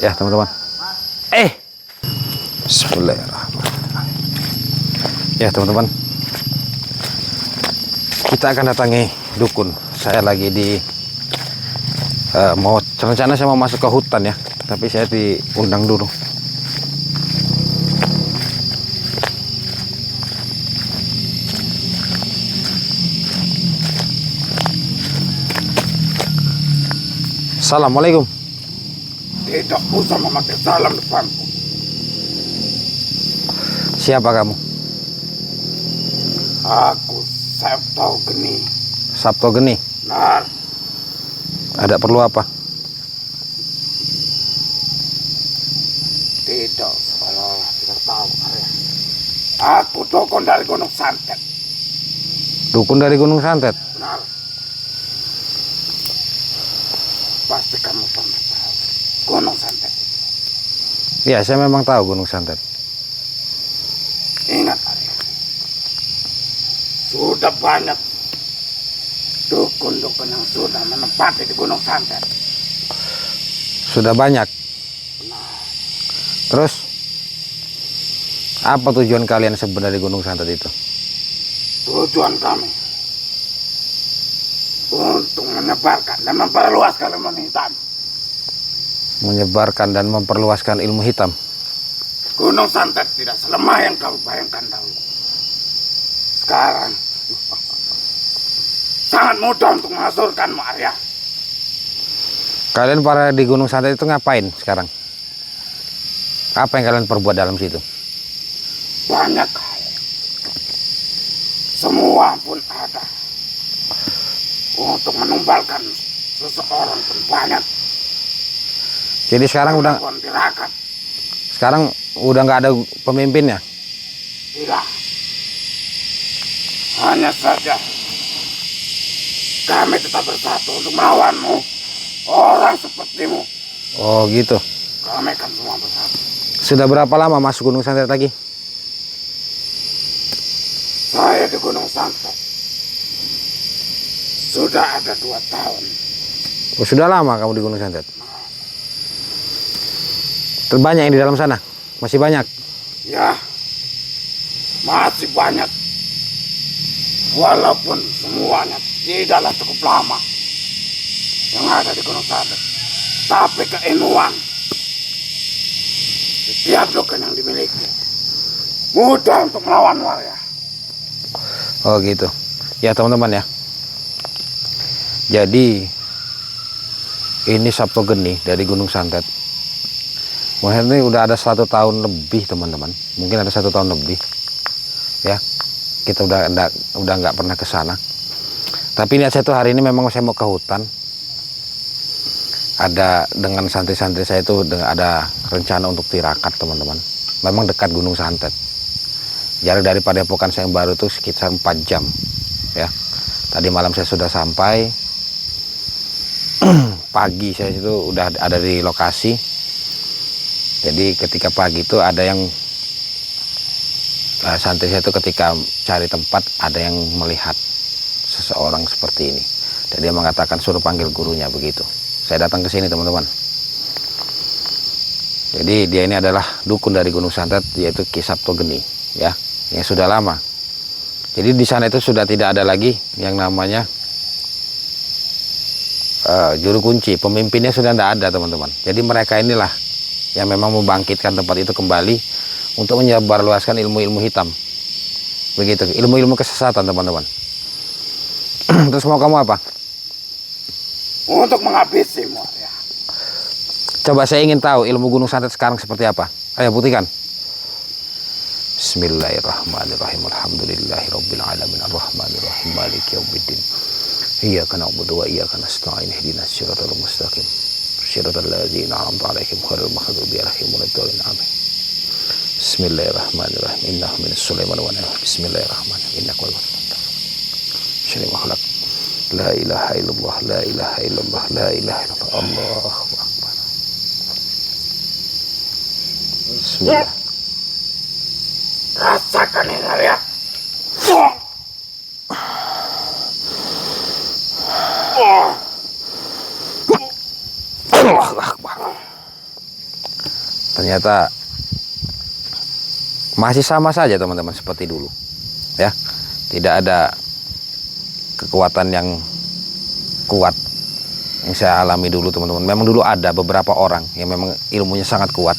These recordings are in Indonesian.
Ya teman-teman. Bismillahirrahmanirrahim. Ya teman-teman, kita akan datangi dukun. Saya lagi di rencana saya mau masuk ke hutan ya, tapi saya diundang dulu. Assalamualaikum. Tidak usah memakai salam depanku. Siapa kamu? Aku Sabto Geni. Sabto Geni. Benar. Ada perlu apa? Tidak, kalau tidak tahu. Aku dukun dari Gunung Santet. Dukun dari Gunung Santet. Benar. Pasti kamu pernah tahu Gunung Santet. Ya, saya memang tahu Gunung Santet. Ingat Arya, sudah banyak dukun-dukun yang sudah menempati di Gunung Santet. Sudah banyak. Terus apa tujuan kalian sebenarnya di Gunung Santet itu? Tujuan kami untuk menyebarkan dan memperluaskan ilmu hitam. Menyebarkan dan memperluaskan ilmu hitam. Gunung Santet tidak selemah yang kau bayangkan dahulu. Sekarang sangat mudah untuk menghancurkanmu, Arya. Kalian para di Gunung Santet itu ngapain sekarang? Apa yang kalian perbuat dalam situ? Banyak hal. Semua pun ada. Untuk menumbalkan seseorang pun banyak. Jadi sekarang udah nggak ada pemimpinnya. Tidak. Hanya saja kami tetap bersatu untuk melawanmu. Orang sepertimu. Oh gitu. Kami kan semua bersatu. Sudah berapa lama masuk Gunung Santet lagi? Saya di Gunung Santet sudah ada 2 tahun. Oh, sudah lama kamu di Gunung Santet. Terbanyak yang di dalam sana? Masih banyak? Ya, masih banyak. Walaupun semuanya tidaklah cukup lama yang ada di Gunung Santet, tapi keilmuan setiap dukun yang dimiliki mudah untuk melawan warga. Oh gitu. Ya teman-teman ya. Jadi ini Sabto Geni dari Gunung Santet. Mungkin ini udah ada 1 tahun lebih teman-teman. Mungkin ada 1 tahun lebih. Ya, kita udah nggak pernah ke sana. Tapi niat saya tuh hari ini memang saya mau ke hutan. Ada dengan santri-santri saya itu ada rencana untuk tirakat teman-teman. Memang dekat Gunung Santet. Jarak dari Padepokan saya yang baru itu sekitar 4 jam. Ya, tadi malam saya sudah sampai. Pagi saya itu udah ada di lokasi. Jadi ketika pagi itu ada yang santri saya itu ketika cari tempat ada yang melihat seseorang seperti ini. Dan dia mengatakan suruh panggil gurunya begitu. Saya datang ke sini teman-teman. Jadi dia ini adalah dukun dari Gunung Santet, yaitu Ki Sabto Geni, ya, yang sudah lama. Jadi di sana itu sudah tidak ada lagi yang namanya juru kunci, pemimpinnya sudah tidak ada teman-teman. Jadi mereka inilah yang memang membangkitkan tempat itu kembali untuk menyebarluaskan ilmu-ilmu hitam. Begitu, ilmu-ilmu kesesatan teman-teman. Terus mau kamu apa? Untuk menghabisimu, ya. Coba saya ingin tahu ilmu Gunung Santet sekarang seperti apa. Ayo buktikan. Bismillahirrahmanirrahim. Alhamdulillahirabbil alamin arrahmanirrahim maliki yaumiddin. Iyyaka na'budu wa iyyaka nasta'in ihdinas siratal mustaqim. Siratal ladzina an'amta 'alaihim ghairil maghdubi 'alaihim waladdallin. Amin. Bismillahirrahmanirrahim. Innahu minas Sulaiman wa innahu bismillahirrahmanirrahim. Innaka wal syari makhluk. La ilaha illallah, la ilaha illallah, la ilaha illallah. Allahu akbar. Bismillah. Rasakan ini, Arya. Allahu akbar. ternyata masih sama saja teman-teman seperti dulu ya. Tidak ada kekuatan yang kuat yang saya alami dulu teman-teman. Memang dulu ada beberapa orang yang memang ilmunya sangat kuat.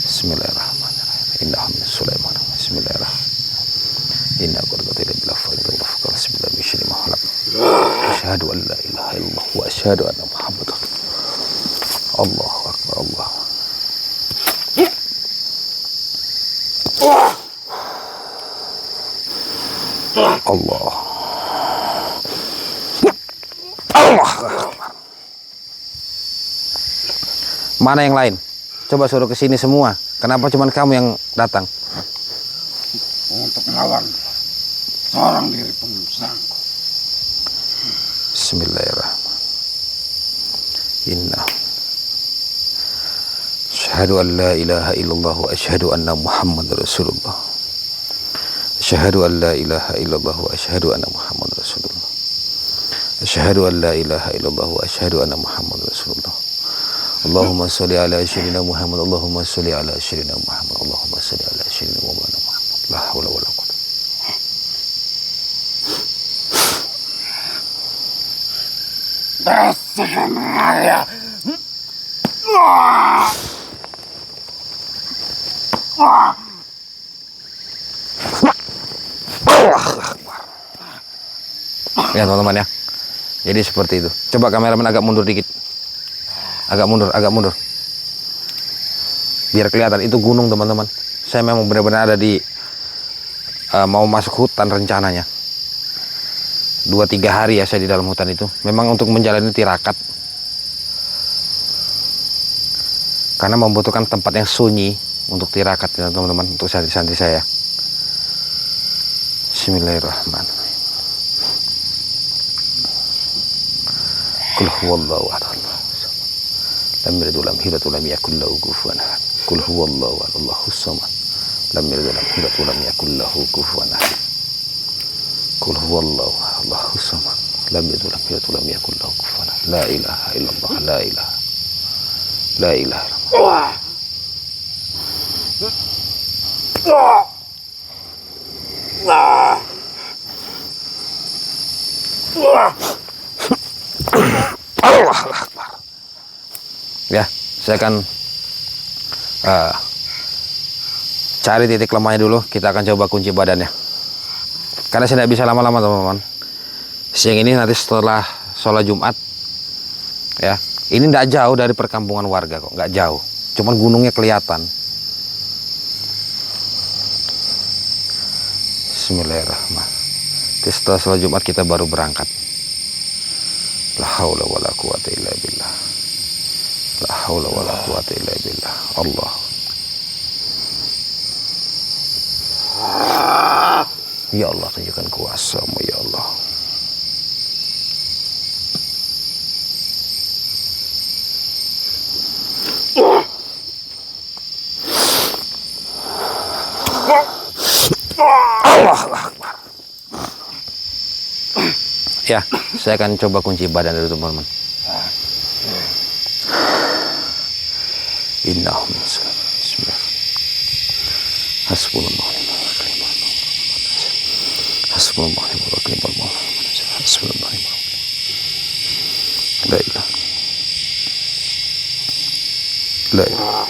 Bismillahirrahmanirrahim. Inna min Sulaiman. Bismillahirrahmanirrahim. Inna qurbatil billah fa inna fakar bismillah min syarri ma khalaq. Asyhadu an la ilaha illallah wa asyhadu anna Muhammadar Allahu akbar. Allah. Allah. Allah. Mana yang lain? Coba suruh ke sini semua. Kenapa cuma kamu yang datang? Untuk melawan seorang diri pengusahaku. Bismillahirrahmanirrahim. Inna asyhadu an la ilaha illallah wa asyhadu anna Muhammadar Rasulullah. Asyhadu an la ilaha illallah wa asyhadu anna Muhammadar Rasulullah. Asyhadu an la ilaha illallah wa asyhadu anna Muhammadar Rasulullah. Allahumma sholli ala sayyidina Muhammad. Allahumma sholli ala sayyidina Muhammad. Allahumma sholli ala sayyidina Muhammad. La haula wala quwwata. Rasakan saya. Ya teman-teman ya. Jadi seperti itu. Coba kameramen agak mundur dikit. Agak mundur. Biar kelihatan itu gunung teman-teman. Saya memang benar-benar ada di mau masuk hutan rencananya. 2-3 hari ya saya di dalam hutan itu. Memang untuk menjalani tirakat. Karena membutuhkan tempat yang sunyi untuk tirakat ya teman-teman. Untuk santri-santri saya. Bismillahirrahmanirrahim. Qul huwallahu ahad. Lam yalid wa lam yulad wa lam yakul lahu kufuwan ahad. Qul huwallahu ahad. Allahus samad. Lam yalid wa lam yulad wa lam yakul lahu kufuwan ahad. Qul huwallahu ahad. Allahus samad. Lam yalid wa lam yulad wa lam yakul lahu kufuwan ahad. La ilaha illallah. La ilaha. La ilaha illallah. Allah Akbar. Ya, saya akan cari titik lemahnya dulu. Kita akan coba kunci badannya. Karena saya tidak bisa lama-lama teman-teman. Siang ini nanti setelah sholat Jumat, ya, ini tidak jauh dari perkampungan warga kok, nggak jauh. Cuman gunungnya kelihatan. Bismillahirrahmanirrahim. Setelah sholat Jumat kita baru berangkat. La haula wala quwata illa billah. La haula wala quwata illa billah. Allah. Ya Allah, tunjukkan kuasa-Mu ya Allah. Allah Akbar. Ya, saya akan coba kunci badan dulu teman-teman. Innahu min Bismillah. Hasbunallah wa ni'mal wakil. Hasbunallah wa ni'mal wakil. Hasbunallah wa ni'mal wakil. La ilaha. La ilaha.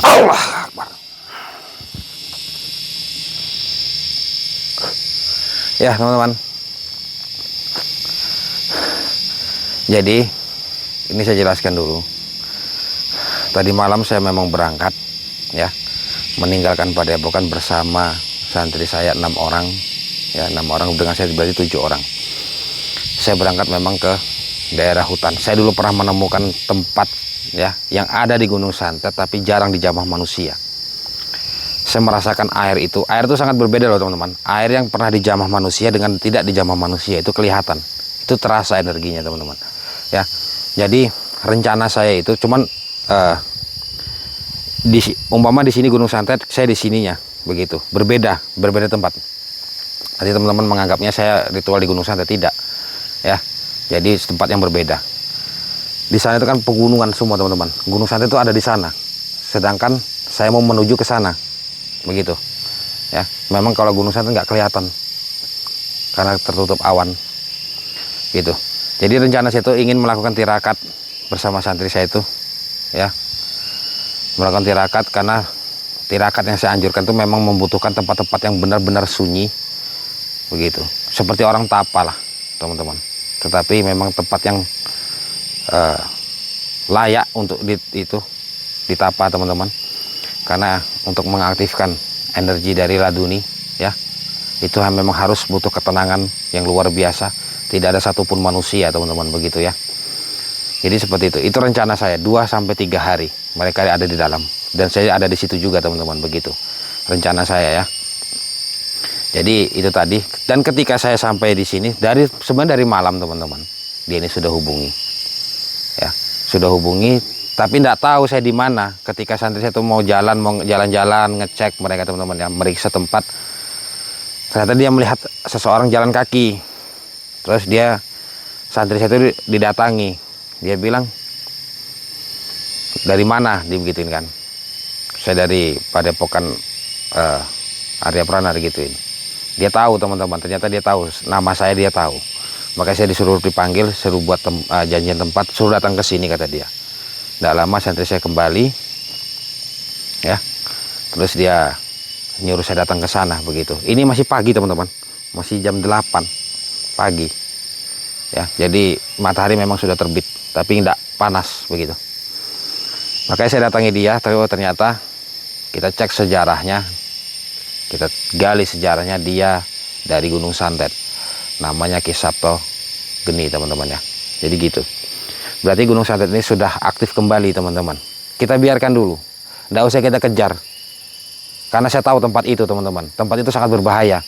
Allah Akbar. Ya teman-teman. Jadi ini saya jelaskan dulu. Tadi malam saya memang berangkat, ya, meninggalkan Padepokan bersama santri saya 6 orang, ya, 6 orang dengan saya berarti 7 orang. Saya berangkat memang ke daerah hutan. Saya dulu pernah menemukan tempat, ya, yang ada di Gunung Santet tapi jarang dijamah manusia. saya merasakan air itu sangat berbeda loh teman-teman. Air yang pernah dijamah manusia dengan tidak dijamah manusia itu kelihatan, itu terasa energinya teman-teman ya. Jadi rencana saya itu cuman umpama di sini Gunung Santet, saya di sininya begitu, berbeda tempat. Nanti teman-teman menganggapnya saya ritual di Gunung Santet, tidak ya. Jadi tempat yang berbeda. Di sana itu kan pegunungan semua teman-teman. Gunung Santet itu ada di sana, sedangkan saya mau menuju ke sana begitu ya. Memang kalau Gunung Santet nggak kelihatan karena tertutup awan gitu. Jadi rencana saya itu ingin melakukan tirakat bersama santri saya itu ya, melakukan tirakat, karena tirakat yang saya anjurkan itu memang membutuhkan tempat-tempat yang benar-benar sunyi begitu, seperti orang tapa lah teman-teman, tetapi memang tempat yang layak untuk ditapa teman-teman, karena untuk mengaktifkan energi dari laduni ya, itu memang harus butuh ketenangan yang luar biasa. Tidak ada satupun manusia teman-teman begitu ya. Jadi seperti itu rencana saya 2-3 hari mereka ada di dalam, dan saya ada di situ juga teman-teman begitu rencana saya ya. Jadi itu tadi, dan ketika saya sampai di sini sebenarnya dari malam teman-teman, dia ini sudah hubungi ya, sudah hubungi, tapi tidak tahu saya di mana. Ketika santri saya tuh mau jalan-jalan ngecek mereka teman-teman ya, meriksa tempat, ternyata dia melihat seseorang jalan kaki. Terus santri saya itu didatangi, dia bilang, dari mana, dibegituin kan. Saya dari Padepokan Arya Prana gituin. Dia tahu teman-teman, ternyata dia tahu nama saya, dia tahu. Makanya saya disuruh dipanggil, suruh buat janjian tempat, suruh datang ke sini kata dia. Tidak lama santri saya kembali ya, terus dia nyuruh saya datang ke sana begitu. Ini masih pagi teman-teman, masih jam 8 pagi ya. Jadi matahari memang sudah terbit, tapi tidak panas begitu. Makanya saya datangi dia, ternyata kita cek sejarahnya, kita gali sejarahnya, dia dari Gunung Santet, namanya Ki Sabto Geni teman-teman ya. Jadi gitu. Berarti Gunung Santet ini sudah aktif kembali teman-teman. Kita biarkan dulu, tidak usah kita kejar, karena saya tahu tempat itu teman-teman. Tempat itu sangat berbahaya.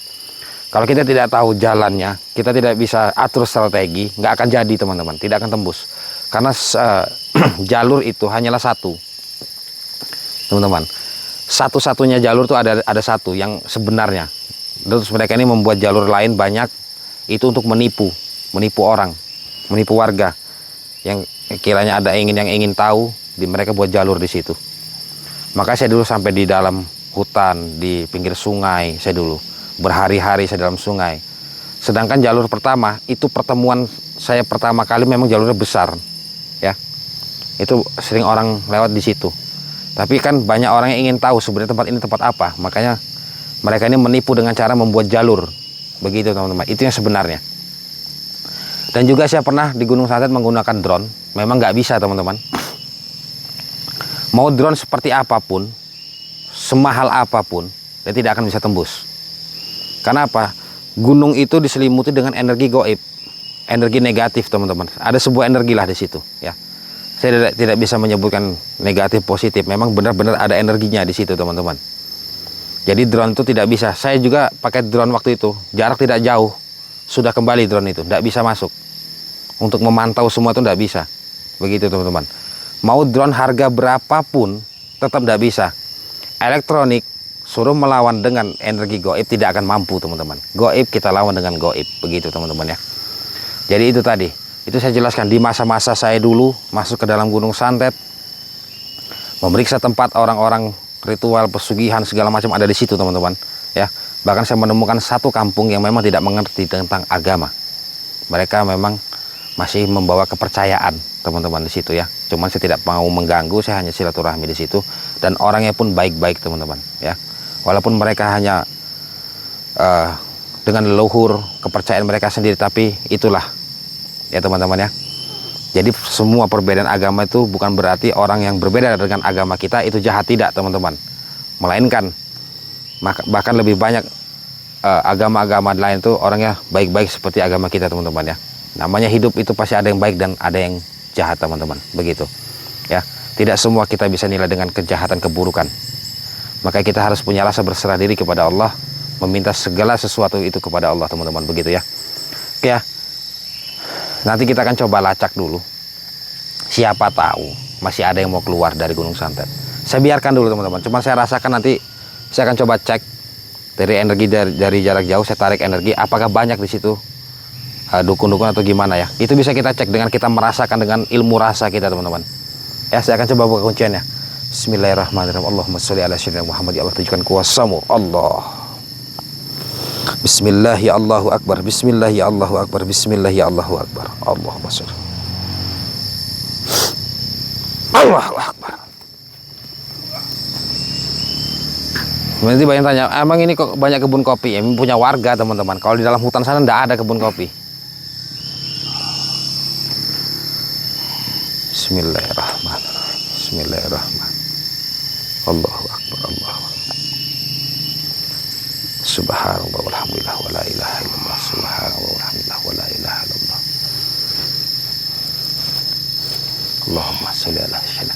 Kalau kita tidak tahu jalannya, kita tidak bisa atur strategi, nggak akan jadi teman-teman, tidak akan tembus. Karena jalur itu hanyalah satu, teman-teman. Satu-satunya jalur itu ada satu yang sebenarnya. Terus mereka ini membuat jalur lain banyak, itu untuk menipu orang, menipu warga yang kiranya ada yang ingin tahu, mereka buat jalur di situ. Maka saya dulu sampai di dalam hutan, di pinggir sungai, saya dulu berhari-hari saya dalam sungai. Sedangkan jalur pertama itu pertemuan saya pertama kali memang jalurnya besar ya, itu sering orang lewat di situ. Tapi kan banyak orang yang ingin tahu sebenarnya tempat ini tempat apa, makanya mereka ini menipu dengan cara membuat jalur begitu teman-teman. Itu yang sebenarnya. Dan juga saya pernah di Gunung Santet menggunakan drone, memang nggak bisa teman-teman. Mau drone seperti apapun, semahal apapun, dia tidak akan bisa tembus. Karena apa? Gunung itu diselimuti dengan energi gaib, energi negatif teman-teman. Ada sebuah energi lah di situ ya. Saya tidak bisa menyebutkan negatif positif, memang benar-benar ada energinya di situ teman-teman. Jadi drone itu tidak bisa. Saya juga pakai drone waktu itu, jarak tidak jauh, sudah kembali drone itu, tidak bisa masuk. Untuk memantau semua itu tidak bisa. Begitu teman-teman. Mau drone harga berapapun, tetap tidak bisa. Elektronik, suruh melawan dengan energi gaib tidak akan mampu teman-teman. Gaib kita lawan dengan gaib, begitu teman-teman ya. Jadi itu tadi, itu saya jelaskan di masa-masa saya dulu masuk ke dalam Gunung Santet, memeriksa tempat orang-orang ritual pesugihan segala macam ada di situ teman-teman ya. Bahkan saya menemukan satu kampung yang memang tidak mengerti tentang agama. Mereka memang masih membawa kepercayaan teman-teman di situ ya. Cuman saya tidak mau mengganggu, saya hanya silaturahmi di situ, dan orangnya pun baik-baik teman-teman ya. Walaupun mereka hanya dengan leluhur kepercayaan mereka sendiri, tapi itulah ya teman-teman ya. Jadi semua perbedaan agama itu bukan berarti orang yang berbeda dengan agama kita itu jahat, tidak teman-teman. Melainkan bahkan lebih banyak agama-agama lain itu orangnya baik-baik seperti agama kita teman-teman ya. Namanya hidup itu pasti ada yang baik dan ada yang jahat teman-teman, begitu ya. Tidak semua kita bisa nilai dengan kejahatan, keburukan. Maka kita harus punya rasa berserah diri kepada Allah, meminta segala sesuatu itu kepada Allah, teman-teman, begitu ya. Oke ya. Nanti kita akan coba lacak dulu. Siapa tahu masih ada yang mau keluar dari Gunung Santet. Saya biarkan dulu, teman-teman. Cuma saya rasakan nanti saya akan coba cek dari energi dari jarak jauh. Saya tarik energi, apakah banyak di situ dukun-dukun atau gimana ya. Itu bisa kita cek dengan kita merasakan dengan ilmu rasa kita, teman-teman. Ya, saya akan coba buka kunciannya. Bismillahirrahmanirrahim. Allahumma sholli ala sayyidina Muhammad. Ya Allah, tunjukkan kuasamu. Allah. Bismillah ya Allahu Akbar. Bismillah ya Allahu Akbar. Bismillah ya Allahu Akbar. Allahumma sholli. Allahu Akbar. Nanti banyak tanya, emang ini kok banyak kebun kopi? Ya, ini punya warga, teman-teman. Kalau di dalam hutan sana tidak ada kebun kopi. Bismillahirrahmanirrahim. Bismillahirrahmanirrahim. Allahu Akbar. Allahu Akbar. Subhanallah walhamdulillah wa la ilaha illallah. Subhanallah walhamdulillah wa la ilaha illallah. Allahumma sholli ala sayyidina.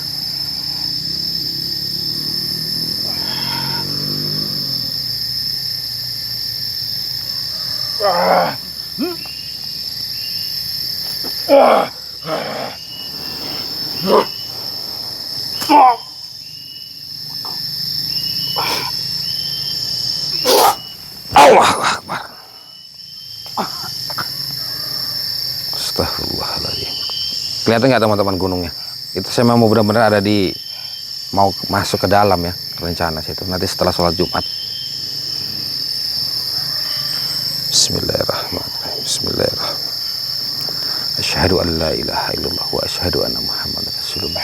Allahu Akbar. Astagfirullahaladzim. Kelihatan nggak, teman-teman, gunungnya? Itu saya mau benar-benar ada di, mau masuk ke dalam ya, rencana situ. Nanti setelah sholat Jumat. Bismillahirrahmanirrahim. Bismillahirrahmanirrahim. Asyhadu an la ilaha illallah wa asyhadu anna Muhammadar Rasulullah.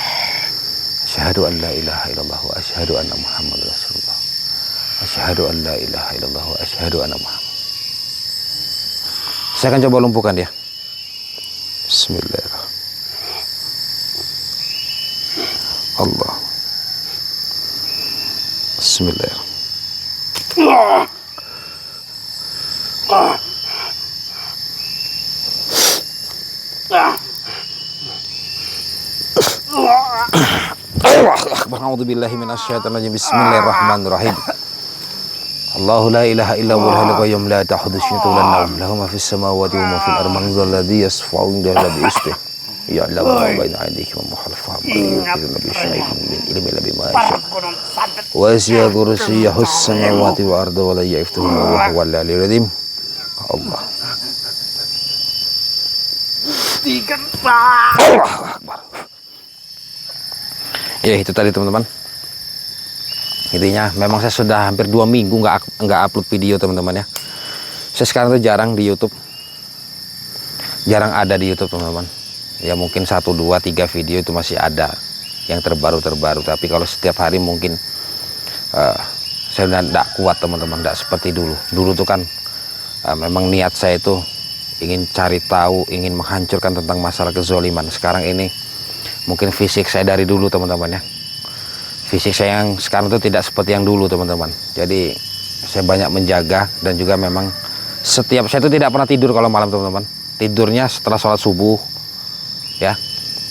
Asyhadu an la ilaha illallah wa asyhadu anna Muhammadar Rasulullah. Asyhadu an la ilaha illallah wa asyhadu anna Muhammad. Saya akan coba lumpuhkan dia. Bismillahirrahmanirrahim. Allah. Bismillahirrahmanirrahim. Allahu Akbar. A'udzubillahi minasyaitonir rajim. Bismillahirrahmanirrahim. Allahu la ilaha illa huwal hayyul qayyum la ta'khudhuhu sinatun wa la nawm. Lahu ma fis samawati wa ma fil ardi. Man dhal ladzi yashfa'u 'indahu illa bi'iznihi. Ya'lamu ma bayna aydihim wa ma khalfahum. Wa la yuhituna bi shay'in min ilmihi illa bima yasha'. Wasi'a kursiyyuhu as-samawati wal arda wa la ya'ifuhu wa huwal 'aliyyul 'azim. Allah. Allahu Akbar. Ya, itu tadi, teman-teman. Intinya memang saya sudah hampir 2 minggu nggak upload video, teman-teman ya. Saya sekarang tuh jarang di YouTube. Jarang ada di YouTube, teman-teman. Ya mungkin 1, 2, 3 video itu masih ada yang terbaru. Tapi kalau setiap hari mungkin saya udah tidak kuat, teman-teman. Tidak seperti dulu. Dulu tuh kan memang niat saya itu ingin cari tahu, ingin menghancurkan tentang masalah kezoliman. Sekarang ini mungkin fisik saya dari dulu, teman-teman ya. Fisik saya yang sekarang itu tidak seperti yang dulu, teman-teman. Jadi saya banyak menjaga, dan juga memang saya itu tidak pernah tidur kalau malam, teman-teman. Tidurnya setelah sholat subuh ya.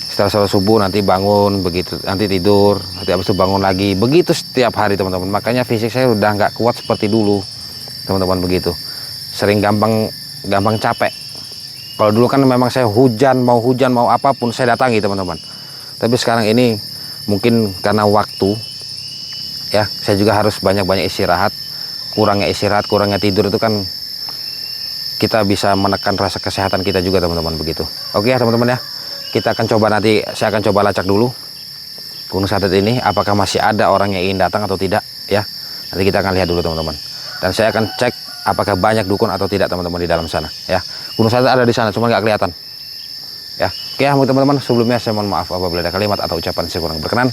Setelah sholat subuh nanti bangun, begitu nanti tidur, nanti habis itu bangun lagi, begitu setiap hari, teman-teman. Makanya fisik saya udah nggak kuat seperti dulu, teman-teman, begitu. Sering gampang capek. Kalau dulu kan memang saya hujan mau apapun saya datangi, teman-teman. Tapi sekarang ini mungkin karena waktu ya, saya juga harus banyak-banyak istirahat. Kurangnya tidur itu kan kita bisa menekan rasa kesehatan kita juga, teman-teman, begitu. Oke ya, teman-teman ya. Kita akan coba nanti, saya akan coba lacak dulu Gunung Santet ini, apakah masih ada orang yang ingin datang atau tidak ya. Nanti kita akan lihat dulu, teman-teman. Dan saya akan cek apakah banyak dukun atau tidak, teman-teman, di dalam sana ya. Gunung Santet ada di sana, cuma nggak kelihatan ya. Oke ya, teman-teman, sebelumnya saya mohon maaf apabila ada kalimat atau ucapan saya kurang berkenan.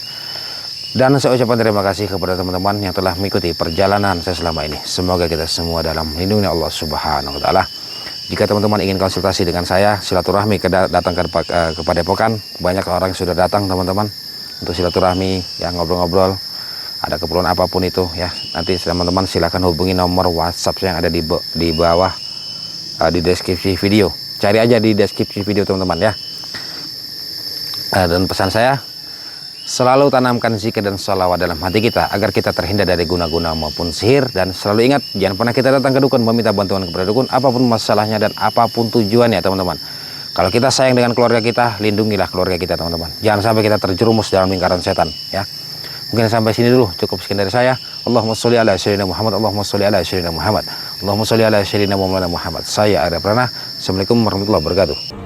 Dan saya ucapkan terima kasih kepada teman-teman yang telah mengikuti perjalanan saya selama ini. Semoga kita semua dalam lindungi Allah Subhanahu wa taala. Jika teman-teman ingin konsultasi dengan saya, silaturahmi datang ke Padepokan. Banyak orang yang sudah datang, teman-teman, untuk silaturahmi, ya, ngobrol-ngobrol. Ada keperluan apapun itu ya. Nanti teman-teman silakan hubungi nomor WhatsApp saya yang ada di bawah di deskripsi video. Cari aja di deskripsi video, teman-teman ya. Dan pesan saya, Selalu tanamkan zikir dan sholawat dalam hati kita agar kita terhindar dari guna-guna maupun sihir. Dan selalu ingat, jangan pernah kita datang ke dukun meminta bantuan kepada dukun apapun masalahnya dan apapun tujuannya, teman-teman. Kalau kita sayang dengan keluarga kita, lindungilah keluarga kita, teman-teman. Jangan sampai kita terjerumus dalam lingkaran setan, ya. Mungkin sampai sini dulu, cukup sekian dari saya. Allahumma sholli ala sayyidina Muhammad, Allahumma sholli ala sayyidina Muhammad, Allahumma sholli ala sayyidina Muhammad. Saya Arya Prana. Assalamualaikum warahmatullahi wabarakatuh.